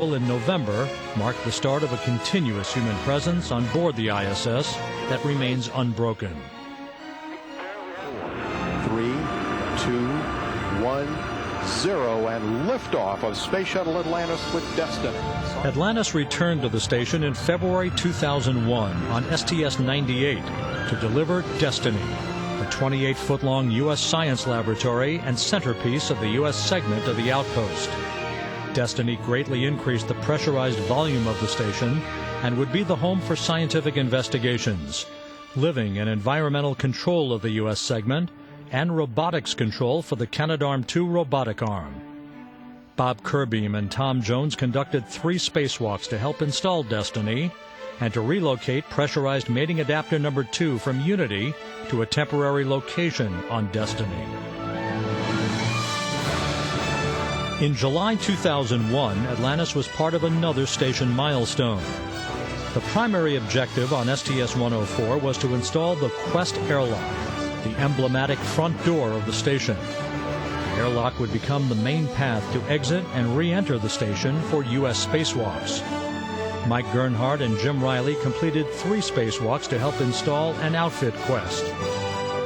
in November marked the start of a continuous human presence on board the ISS that remains unbroken. 3, 2, 1, 0, and liftoff of Space Shuttle Atlantis with Destiny. Atlantis returned to the station in February 2001 on STS-98 to deliver Destiny, the 28-foot-long U.S. science laboratory and centerpiece of the U.S. segment of the outpost. Destiny greatly increased the pressurized volume of the station and would be the home for scientific investigations, living and environmental control of the U.S. segment, and robotics control for the Canadarm2 robotic arm. Bob Kerbeam and Tom Jones conducted 3 spacewalks to help install Destiny and to relocate pressurized mating adapter number 2 from Unity to a temporary location on Destiny. In July 2001, Atlantis was part of another station milestone. The primary objective on STS-104 was to install the Quest airlock, the emblematic front door of the station. The airlock would become the main path to exit and re-enter the station for U.S. spacewalks. Mike Gernhardt and Jim Riley completed 3 spacewalks to help install and outfit Quest.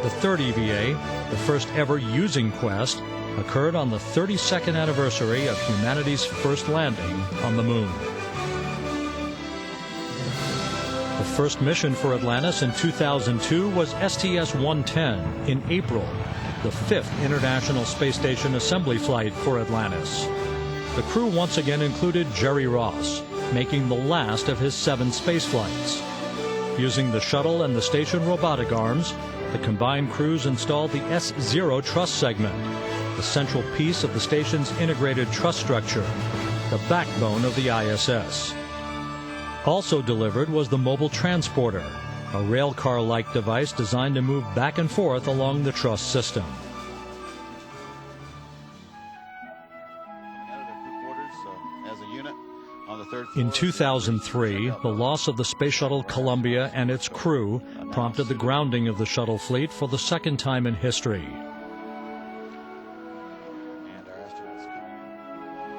The third EVA, the first ever using Quest, occurred on the 32nd anniversary of humanity's first landing on the moon. The first mission for Atlantis in 2002 was STS-110 in April, the 5th International Space Station assembly flight for Atlantis. The crew once again included Jerry Ross, making the last of his 7 space flights. Using the shuttle and the station robotic arms, the combined crews installed the S0 truss segment, the central piece of the station's integrated truss structure, the backbone of the ISS. Also delivered was the mobile transporter, a railcar-like device designed to move back and forth along the truss system. In 2003, the loss of the Space Shuttle Columbia and its crew prompted the grounding of the shuttle fleet for the second time in history.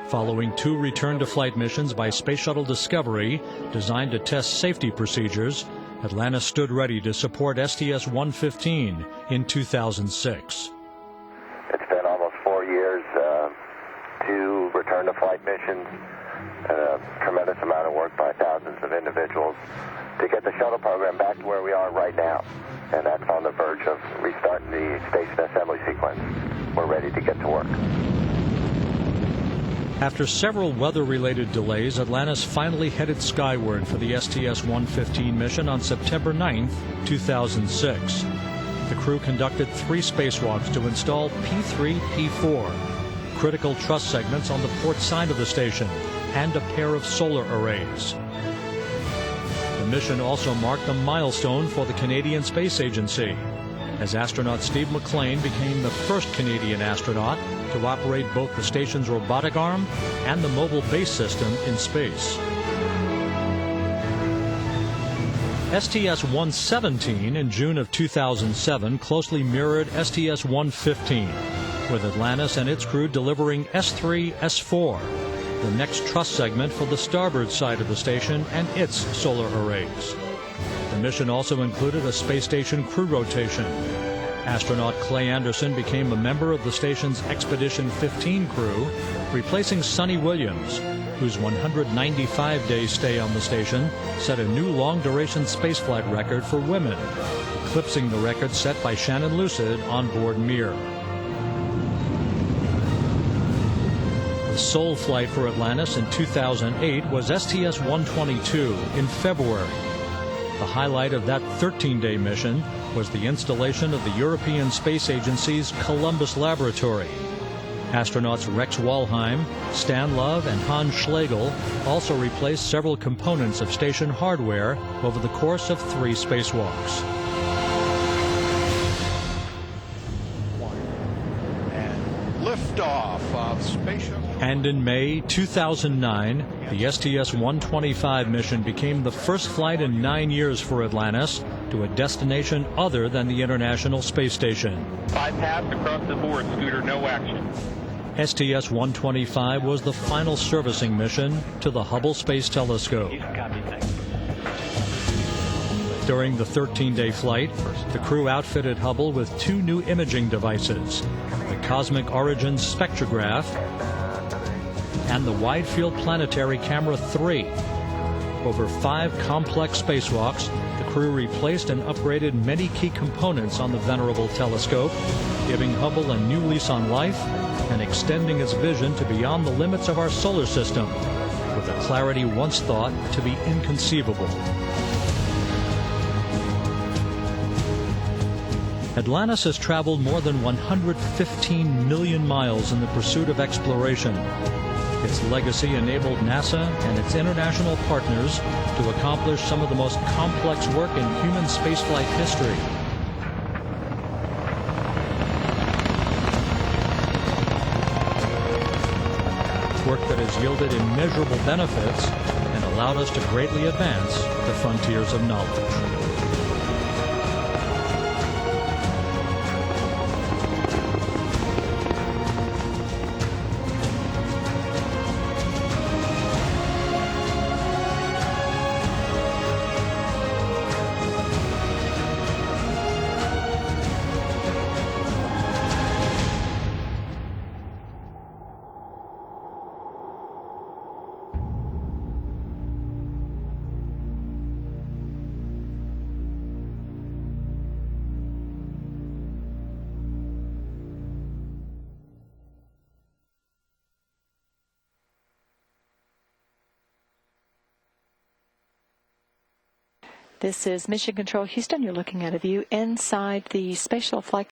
Following 2 return-to-flight missions by Space Shuttle Discovery designed to test safety procedures, Atlantis stood ready to support STS-115 in 2006. It's been almost 4 years, 2 return-to-flight missions, and a tremendous amount of work by thousands of individuals to get the shuttle program back to where we are right now. And that's on the verge of restarting the station assembly sequence. We're ready to get to work. After several weather-related delays, Atlantis finally headed skyward for the STS-115 mission on September 9, 2006. The crew conducted 3 spacewalks to install P3, P4, critical truss segments on the port side of the station, and a pair of solar arrays. The mission also marked a milestone for the Canadian Space Agency, as astronaut Steve McLean became the first Canadian astronaut to operate both the station's robotic arm and the mobile base system in space. STS-117 in June of 2007 closely mirrored STS-115, with Atlantis and its crew delivering S3, S4, the next truss segment for the starboard side of the station and its solar arrays. The mission also included a space station crew rotation. Astronaut Clay Anderson became a member of the station's Expedition 15 crew, replacing Sonny Williams, whose 195-day stay on the station set a new long-duration spaceflight record for women, eclipsing the record set by Shannon Lucid on board Mir. The sole flight for Atlantis in 2008 was STS-122 in February. The highlight of that 13-day mission was the installation of the European Space Agency's Columbus Laboratory. Astronauts Rex Walheim, Stan Love, and Hans Schlegel also replaced several components of station hardware over the course of 3 spacewalks. And liftoff of Space Shuttle. And in May 2009, the STS-125 mission became the first flight in 9 years for Atlantis to a destination other than the International Space Station. Bypass across the board, Scooter, no action. STS-125 was the final servicing mission to the Hubble Space Telescope. During the 13-day flight, the crew outfitted Hubble with 2 new imaging devices, the Cosmic Origins Spectrograph and the Wide Field Planetary Camera 3. Over 5 complex spacewalks, the crew replaced and upgraded many key components on the venerable telescope, giving Hubble a new lease on life and extending its vision to beyond the limits of our solar system, with a clarity once thought to be inconceivable. Atlantis has traveled more than 115 million miles in the pursuit of exploration. Its legacy enabled NASA and its international partners to accomplish some of the most complex work in human spaceflight history. Work that has yielded immeasurable benefits and allowed us to greatly advance the frontiers of knowledge. This is Mission Control Houston. You're looking at a view inside the Space Shuttle flight